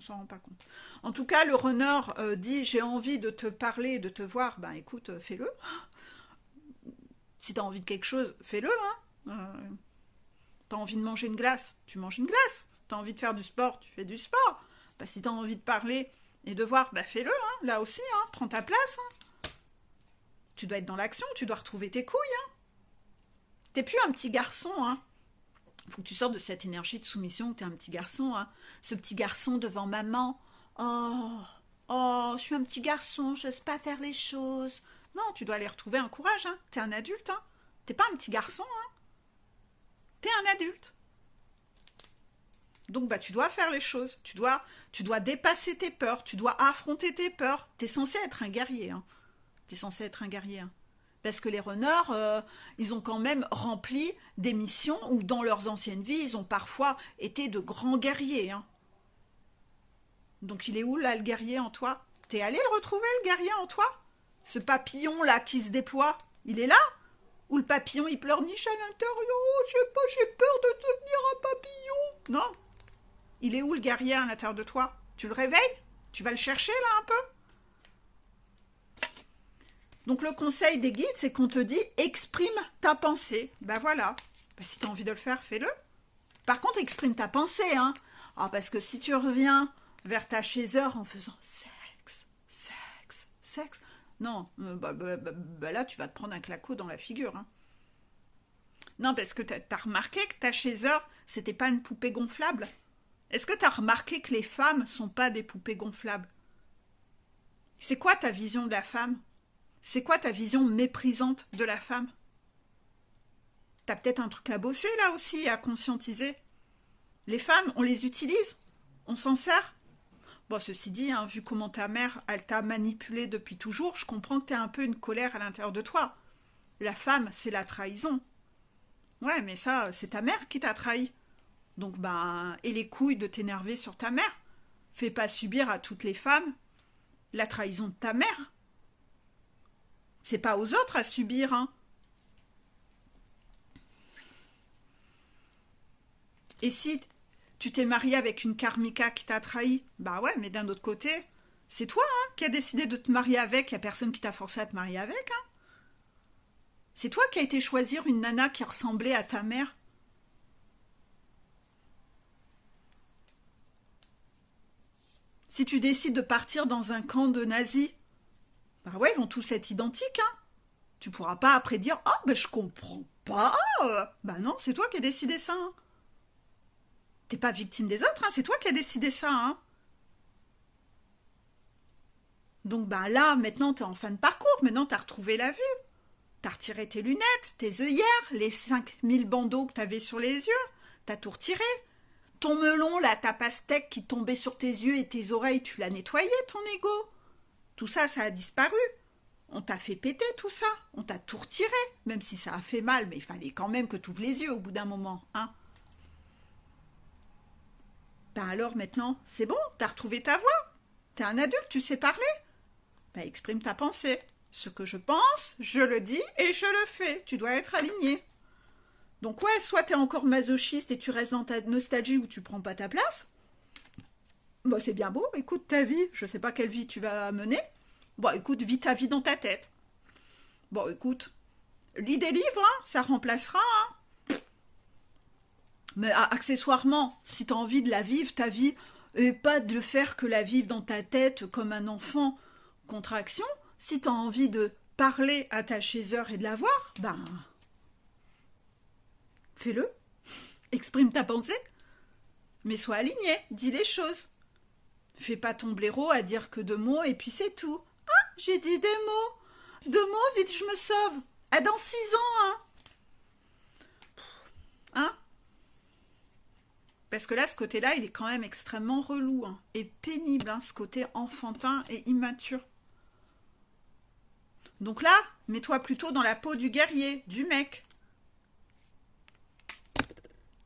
s'en rend pas compte. En tout cas, le runner dit j'ai envie de te parler, de te voir. Ben écoute, fais-le. Si t'as envie de quelque chose, fais-le. Hein. T'as envie de manger une glace, tu manges une glace. T'as envie de faire du sport, tu fais du sport. Ben, si t'as envie de parler et de voir, ben fais-le. Hein. Là aussi, hein. Prends ta place. Hein. Tu dois être dans l'action, tu dois retrouver tes couilles. Hein. T'es plus un petit garçon, hein. Faut que tu sortes de cette énergie de soumission où t'es un petit garçon, hein. Ce petit garçon devant maman. Oh, oh, je suis un petit garçon, j'ose pas faire les choses. Non, tu dois aller retrouver un courage, hein. T'es un adulte, hein. T'es pas un petit garçon, hein. T'es un adulte. Donc, bah, tu dois faire les choses. Tu dois dépasser tes peurs. Tu dois affronter tes peurs. T'es censé être un guerrier, hein. T'es censé être un guerrier, hein. Parce que les runners, ils ont quand même rempli des missions où dans leurs anciennes vies, ils ont parfois été de grands guerriers. Hein. Donc il est où là le guerrier en toi? T'es allé le retrouver le guerrier en toi? Ce papillon là qui se déploie, il est là? Ou le papillon il pleurniche à l'intérieur? Oh, j'ai peur de devenir un papillon. Non. Il est où le guerrier à l'intérieur de toi? Tu le réveilles? Tu vas le chercher là un peu? Donc le conseil des guides, c'est qu'on te dit exprime ta pensée. Ben voilà. Ben, si tu as envie de le faire, fais-le. Par contre, exprime ta pensée. Hein. Ah, parce que si tu reviens vers ta chaiseur en faisant sexe, sexe, sexe, non, là tu vas te prendre un claquot dans la figure. Hein. Non, parce que t'as remarqué que ta chaiseur, c'était pas une poupée gonflable. Est-ce que t'as remarqué que les femmes sont pas des poupées gonflables? C'est quoi ta vision de la femme? C'est quoi ta vision méprisante de la femme? T'as peut-être un truc à bosser là aussi, à conscientiser. Les femmes, on les utilise? On s'en sert? Bon, ceci dit, hein, vu comment ta mère, elle t'a manipulé depuis toujours, je comprends que t'aies un peu une colère à l'intérieur de toi. La femme, c'est la trahison. Ouais, mais ça, c'est ta mère qui t'a trahi. Donc, ben, et les couilles de t'énerver sur ta mère. Fais pas subir à toutes les femmes la trahison de ta mère. C'est pas aux autres à subir, hein. Et si tu t'es marié avec une karmika qui t'a trahi, bah ouais, mais d'un autre côté, c'est toi, hein, qui as décidé de te marier avec, y a personne qui t'a forcé à te marier avec, hein. C'est toi qui as été choisir une nana qui ressemblait à ta mère. Si tu décides de partir dans un camp de nazis, bah ouais, ils vont tous être identiques, hein. Tu pourras pas après dire « Ah, ben je comprends pas !» Bah non, c'est toi qui as décidé ça, hein. T'es pas victime des autres, hein, c'est toi qui as décidé ça, hein. Donc bah là, maintenant t'es en fin de parcours, maintenant t'as retrouvé la vue. T'as retiré tes lunettes, tes œillères, les 5000 bandeaux que t'avais sur les yeux. T'as tout retiré. Ton melon, là, ta pastèque qui tombait sur tes yeux et tes oreilles, tu l'as nettoyé, ton ego. Tout ça, ça a disparu. On t'a fait péter tout ça. On t'a tout retiré. Même si ça a fait mal, mais il fallait quand même que tu ouvres les yeux au bout d'un moment, hein. Ben alors maintenant, c'est bon, t'as retrouvé ta voix. T'es un adulte, tu sais parler. Ben exprime ta pensée. Ce que je pense, je le dis et je le fais. Tu dois être aligné. Donc ouais, soit t'es encore masochiste et tu restes dans ta nostalgie où tu prends pas ta place. Bah c'est bien beau, écoute ta vie. Je sais pas quelle vie tu vas mener. Bon écoute, vis ta vie dans ta tête. Bon écoute, lis des livres, hein, ça remplacera, hein. Mais accessoirement, si t'as envie de la vivre, ta vie, et pas de le faire que la vivre dans ta tête comme un enfant, contraction, si t'as envie de parler à ta chaiseur et de la voir, ben, fais-le. Exprime ta pensée. Mais sois aligné, dis les choses. Fais pas ton blaireau à dire que 2 mots et puis c'est tout. Ah, j'ai dit des mots. 2 mots, vite, je me sauve. À dans 6 ans, hein. Hein? Parce que là, ce côté-là, il est quand même extrêmement relou, hein, et pénible, hein, ce côté enfantin et immature. Donc là, mets-toi plutôt dans la peau du guerrier, du mec.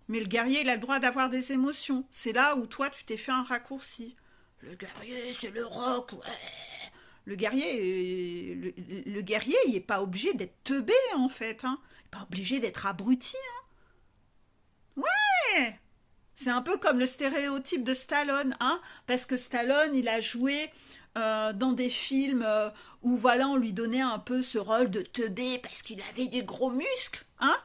Mais le guerrier, il a le droit d'avoir des émotions. C'est là où toi, tu t'es fait un raccourci. Le guerrier, c'est le rock, ouais. Le guerrier, le guerrier, il n'est pas obligé d'être teubé, en fait. Hein. Il n'est pas obligé d'être abruti. Hein. Ouais. C'est un peu comme le stéréotype de Stallone. Hein, parce que Stallone, il a joué dans des films où, voilà, on lui donnait un peu ce rôle de teubé parce qu'il avait des gros muscles. Hein.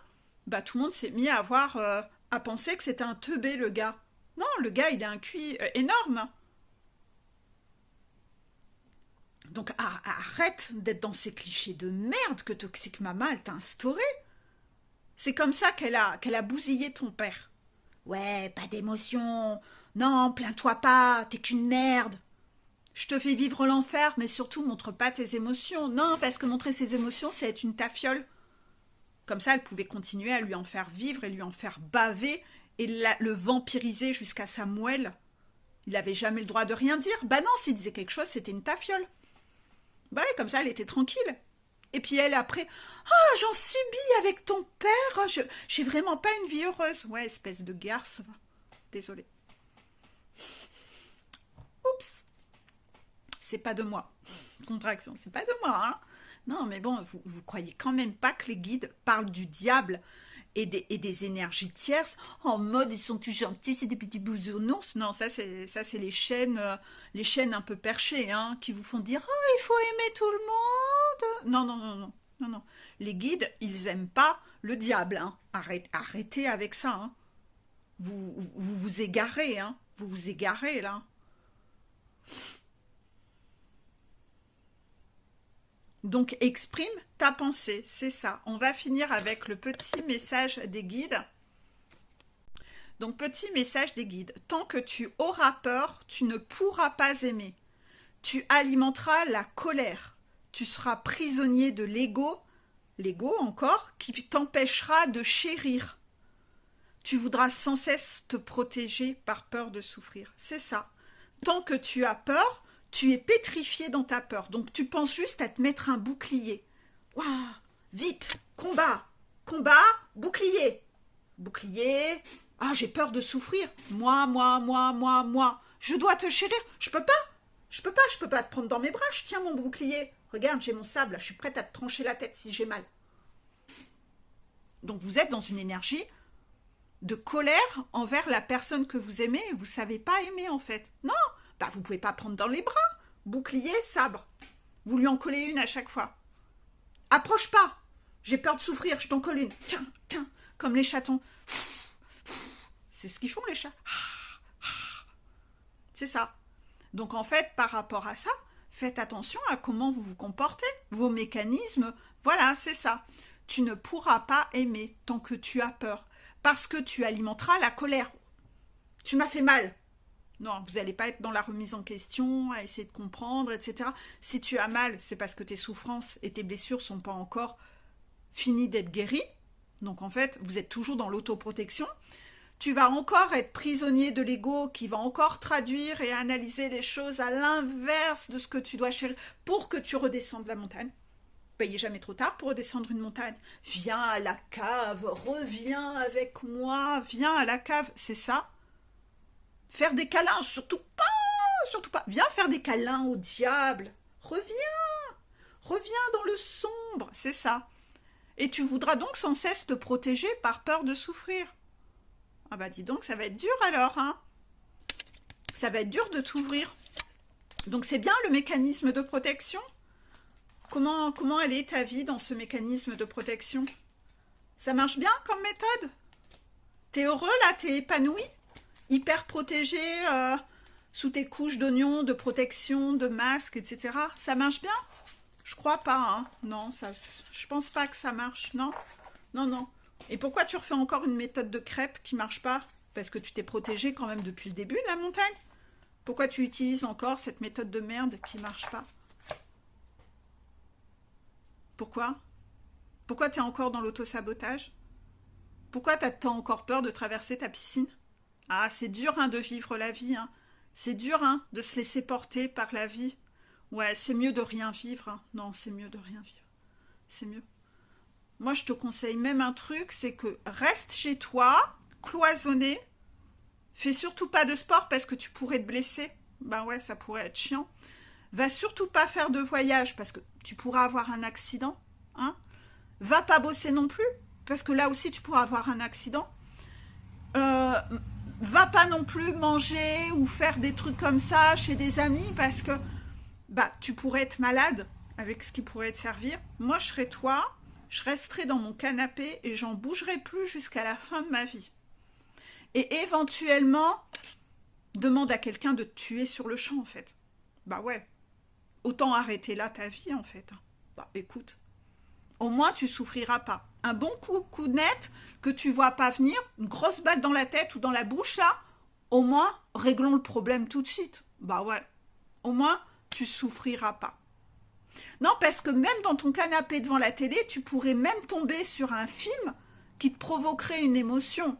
Bah, tout le monde s'est mis à avoir... à penser que c'était un teubé, le gars. Non, le gars, il a un QI énorme. Donc arrête d'être dans ces clichés de merde que Toxic Mama, elle t'a instauré. C'est comme ça qu'elle a bousillé ton père. Ouais, pas d'émotion. Non, plains-toi pas, t'es qu'une merde. Je te fais vivre l'enfer, mais surtout montre pas tes émotions. Non, parce que montrer ses émotions, c'est être une tafiole. Comme ça, elle pouvait continuer à lui en faire vivre et lui en faire baver et le vampiriser jusqu'à sa moelle. Il n'avait jamais le droit de rien dire. Bah non, s'il disait quelque chose, c'était une tafiole. Bah oui, comme ça, elle était tranquille. Et puis elle, après, ah, j'en subis avec ton père. J'ai vraiment pas une vie heureuse. Ouais, espèce de garce. Désolée. Oups. C'est pas de moi. Contraction, c'est pas de moi, hein. Non, mais bon, vous croyez quand même pas que les guides parlent du diable et des énergies tierces en mode ils sont tous gentils, c'est des petits bisounours. Non, ça c'est les chaînes un peu perchées, hein, qui vous font dire oh il faut aimer tout le monde. Non, non, non, non, non, non. Les guides, ils aiment pas le diable, hein. Arrêtez avec ça, hein. Vous égarez, hein. Vous vous égarez là. Donc exprime ta pensée, c'est ça. On va finir avec le petit message des guides. Donc petit message des guides. Tant que tu auras peur, tu ne pourras pas aimer. Tu alimenteras la colère. Tu seras prisonnier de l'ego encore, qui t'empêchera de chérir. Tu voudras sans cesse te protéger par peur de souffrir. C'est ça. Tant que tu as peur, tu es pétrifié dans ta peur. Donc tu penses juste à te mettre un bouclier. Waouh, vite, combat, combat, bouclier. Bouclier. Ah, j'ai peur de souffrir. Moi. Je dois te chérir. Je peux pas. Je peux pas te prendre dans mes bras. Je tiens mon bouclier. Regarde, j'ai mon sable. Je suis prête à te trancher la tête si j'ai mal. Donc vous êtes dans une énergie de colère envers la personne que vous aimez et vous savez pas aimer en fait. Non, bah vous pouvez pas prendre dans les bras. Bouclier, sabre. Vous lui en collez une à chaque fois. Approche pas. J'ai peur de souffrir, je t'en colle une. Tiens, tiens, comme les chatons. C'est ce qu'ils font les chats. C'est ça. Donc en fait, par rapport à ça, faites attention à comment vous vous comportez. Vos mécanismes, voilà, c'est ça. Tu ne pourras pas aimer tant que tu as peur. Parce que tu alimenteras la colère. Tu m'as fait mal. Non, vous n'allez pas être dans la remise en question, à essayer de comprendre, etc. Si tu as mal, c'est parce que tes souffrances et tes blessures ne sont pas encore finies d'être guéries. Donc en fait, vous êtes toujours dans l'autoprotection. Tu vas encore être prisonnier de l'ego qui va encore traduire et analyser les choses à l'inverse de ce que tu dois chérir pour que tu redescendes la montagne. Il n'est jamais trop tard pour redescendre une montagne. Viens à la cave, reviens avec moi, viens à la cave, c'est ça. Faire des câlins, surtout pas. Viens faire des câlins au diable. Reviens dans le sombre, c'est ça. Et tu voudras donc sans cesse te protéger par peur de souffrir. Ah bah dis donc, ça va être dur alors, hein. Ça va être dur de t'ouvrir. Donc c'est bien le mécanisme de protection. Comment elle est ta vie dans ce mécanisme de protection? Ça marche bien comme méthode? T'es heureux là? T'es épanoui? Hyper protégé sous tes couches d'oignons, de protection, de masque, etc. Ça marche bien? Je crois pas, hein. Non, je pense pas que ça marche. Non, non, non. Et pourquoi tu refais encore une méthode de crêpe qui marche pas? Parce que tu t'es protégé quand même depuis le début de la montagne. Pourquoi tu utilises encore cette méthode de merde qui marche pas? Pourquoi? Pourquoi tu es encore dans l'auto-sabotage? Pourquoi tu as encore peur de traverser ta piscine? Ah, c'est dur hein, de vivre la vie. Hein. C'est dur hein, de se laisser porter par la vie. Ouais, c'est mieux de rien vivre. Hein. Non, c'est mieux de rien vivre. c'est mieux. Moi, je te conseille même un truc, c'est que reste chez toi, cloisonné, fais surtout pas de sport parce que tu pourrais te blesser. Ben ouais, ça pourrait être chiant. Va surtout pas faire de voyage parce que tu pourras avoir un accident. Hein. Va pas bosser non plus parce que là aussi tu pourras avoir un accident. Euh, Va pas non plus manger ou faire des trucs comme ça chez des amis parce que bah tu pourrais être malade avec ce qui pourrait te servir. Moi je serais toi, je resterai dans mon canapé et j'en bougerai plus jusqu'à la fin de ma vie. Et éventuellement, demande à quelqu'un de te tuer sur le champ en fait. Bah ouais, autant arrêter là ta vie en fait. Bah écoute, au moins tu souffriras pas. Un bon coup net que tu vois pas venir, une grosse balle dans la tête ou dans la bouche là, au moins réglons le problème tout de suite. Bah ouais, au moins tu souffriras pas. Non, parce que même dans ton canapé devant la télé, tu pourrais même tomber sur un film qui te provoquerait une émotion.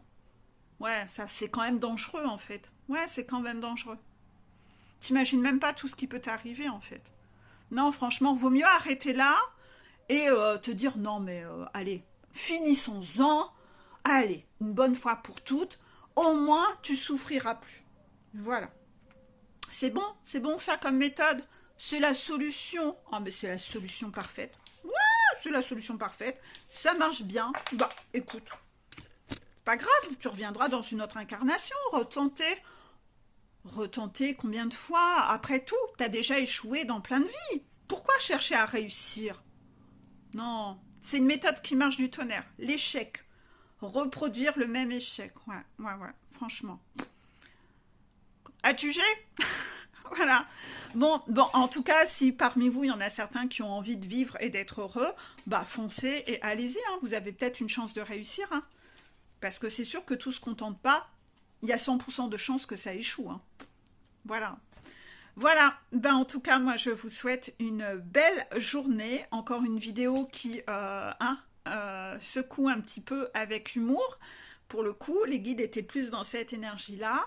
Ouais, ça c'est quand même dangereux en fait. Ouais, c'est quand même dangereux. T'imagines même pas tout ce qui peut t'arriver en fait. Non, franchement, vaut mieux arrêter là et te dire non mais allez, finissons-en. Allez, une bonne fois pour toutes. Au moins, tu souffriras plus. Voilà. C'est bon ça comme méthode. C'est la solution. Ah mais c'est la solution parfaite. Ouais, c'est la solution parfaite. Ça marche bien. Bah, écoute, pas grave, tu reviendras dans une autre incarnation, retenter combien de fois? Après tout, t'as déjà échoué dans plein de vies. Pourquoi chercher à réussir? Non, c'est une méthode qui marche du tonnerre. L'échec. Reproduire le même échec. Ouais, franchement. À juger. Voilà. Bon, en tout cas, si parmi vous, il y en a certains qui ont envie de vivre et d'être heureux, bah foncez et allez-y. Hein. Vous avez peut-être une chance de réussir. Hein. Parce que c'est sûr que tout ce qu'on tente pas, il y a 100% de chances que ça échoue. Hein. Voilà. Voilà, ben en tout cas, moi je vous souhaite une belle journée. Encore une vidéo qui secoue un petit peu avec humour. Pour le coup, les guides étaient plus dans cette énergie-là.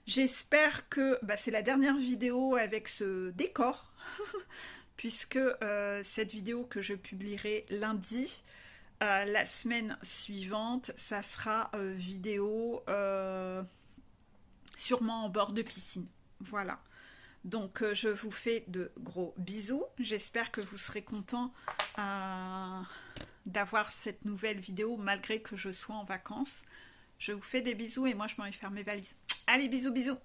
J'espère que c'est la dernière vidéo avec ce décor, puisque cette vidéo que je publierai lundi, la semaine suivante, ça sera vidéo sûrement en bord de piscine. Voilà. Donc je vous fais de gros bisous. J'espère que vous serez contents d'avoir cette nouvelle vidéo malgré que je sois en vacances. Je vous fais des bisous et moi je m'en vais faire mes valises. Allez, bisous, bisous.